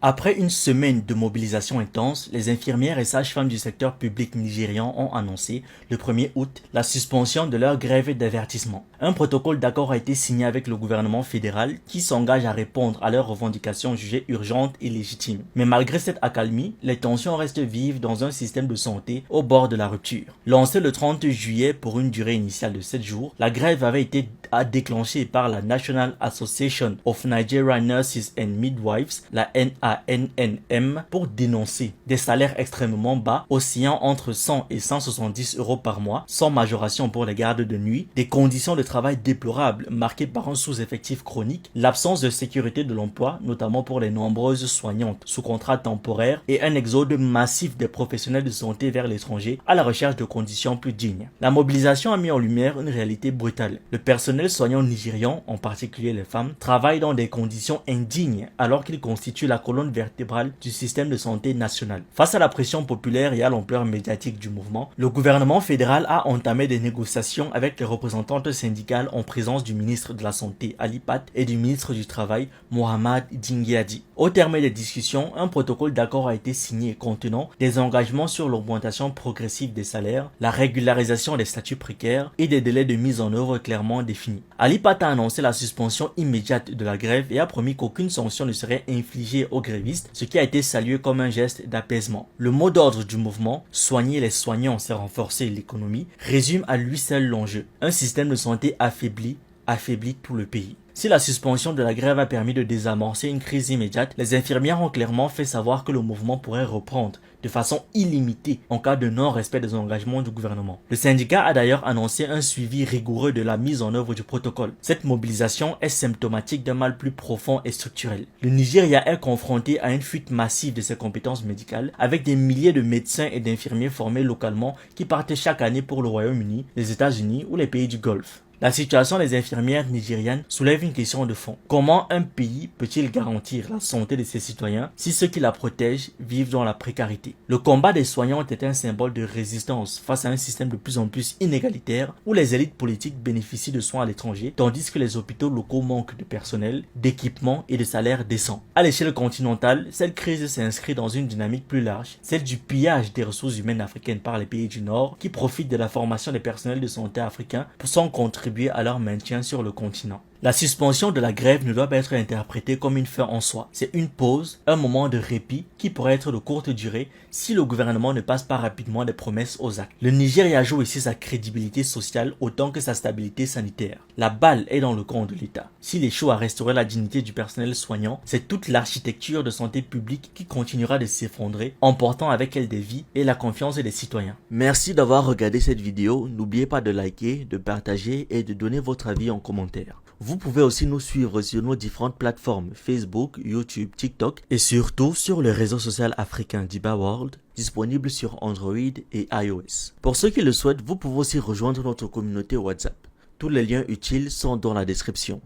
Après une semaine de mobilisation intense, les infirmières et sages-femmes du secteur public nigérian ont annoncé, le 1er août, la suspension de leur grève d'avertissement. Un protocole d'accord a été signé avec le gouvernement fédéral qui s'engage à répondre à leurs revendications jugées urgentes et légitimes. Mais malgré cette accalmie, les tensions restent vives dans un système de santé au bord de la rupture. Lancée le 30 juillet pour une durée initiale de 7 jours, la grève avait été déclenchée par la National Association of Nigerian Nurses and Midwives, la NANNM, pour dénoncer des salaires extrêmement bas, oscillant entre 100 et 170 euros par mois, sans majoration pour les gardes de nuit, des conditions de travail déplorables marquées par un sous-effectif chronique, l'absence de sécurité de l'emploi, notamment pour les nombreuses soignantes sous contrat temporaire, et un exode massif des professionnels de santé vers l'étranger à la recherche de conditions plus dignes. La mobilisation a mis en lumière une réalité brutale. Le personnel soignant nigérian, en particulier les femmes, travaillent dans des conditions indignes alors qu'ils constituent la colonne vertébrale du système de santé national. Face à la pression populaire et à l'ampleur médiatique du mouvement, le gouvernement fédéral a entamé des négociations avec les représentantes syndicales en présence du ministre de la Santé Ali Pat et du ministre du Travail Mohamed Dingyadi. Au terme des discussions, un protocole d'accord a été signé contenant des engagements sur l'augmentation progressive des salaires, la régularisation des statuts précaires et des délais de mise en œuvre clairement définis. Ali Pat a annoncé la suspension immédiate de la grève et a promis qu'aucune sanction ne serait infligée aux grévistes, ce qui a été salué comme un geste d'apaisement. Le mot d'ordre du mouvement, soigner les soignants c'est renforcer l'économie, résume à lui seul l'enjeu. Un système de santé affaiblit tout le pays. Si la suspension de la grève a permis de désamorcer une crise immédiate, les infirmières ont clairement fait savoir que le mouvement pourrait reprendre de façon illimitée en cas de non-respect des engagements du gouvernement. Le syndicat a d'ailleurs annoncé un suivi rigoureux de la mise en œuvre du protocole. Cette mobilisation est symptomatique d'un mal plus profond et structurel. Le Nigeria est confronté à une fuite massive de ses compétences médicales, avec des milliers de médecins et d'infirmiers formés localement qui partent chaque année pour le Royaume-Uni, les États-Unis ou les pays du Golfe. La situation des infirmières nigérianes soulève une question de fond. Comment un pays peut-il garantir la santé de ses citoyens si ceux qui la protègent vivent dans la précarité? Le combat des soignants est un symbole de résistance face à un système de plus en plus inégalitaire où les élites politiques bénéficient de soins à l'étranger tandis que les hôpitaux locaux manquent de personnel, d'équipements et de salaires décents. À l'échelle continentale, cette crise s'inscrit dans une dynamique plus large, celle du pillage des ressources humaines africaines par les pays du Nord qui profitent de la formation des personnels de santé africains pour s'en contribuer à leur maintien sur le continent. La suspension de la grève ne doit pas être interprétée comme une fin en soi. C'est une pause, un moment de répit qui pourrait être de courte durée si le gouvernement ne passe pas rapidement des promesses aux actes. Le Nigeria joue ici sa crédibilité sociale autant que sa stabilité sanitaire. La balle est dans le camp de l'État. S'il échoue à restaurer la dignité du personnel soignant, c'est toute l'architecture de santé publique qui continuera de s'effondrer, emportant avec elle des vies et la confiance des citoyens. Merci d'avoir regardé cette vidéo. N'oubliez pas de liker, de partager et de donner votre avis en commentaire. Vous pouvez aussi nous suivre sur nos différentes plateformes Facebook, YouTube, TikTok et surtout sur le réseau social africain Diba World, disponible sur Android et iOS. Pour ceux qui le souhaitent, vous pouvez aussi rejoindre notre communauté WhatsApp. Tous les liens utiles sont dans la description.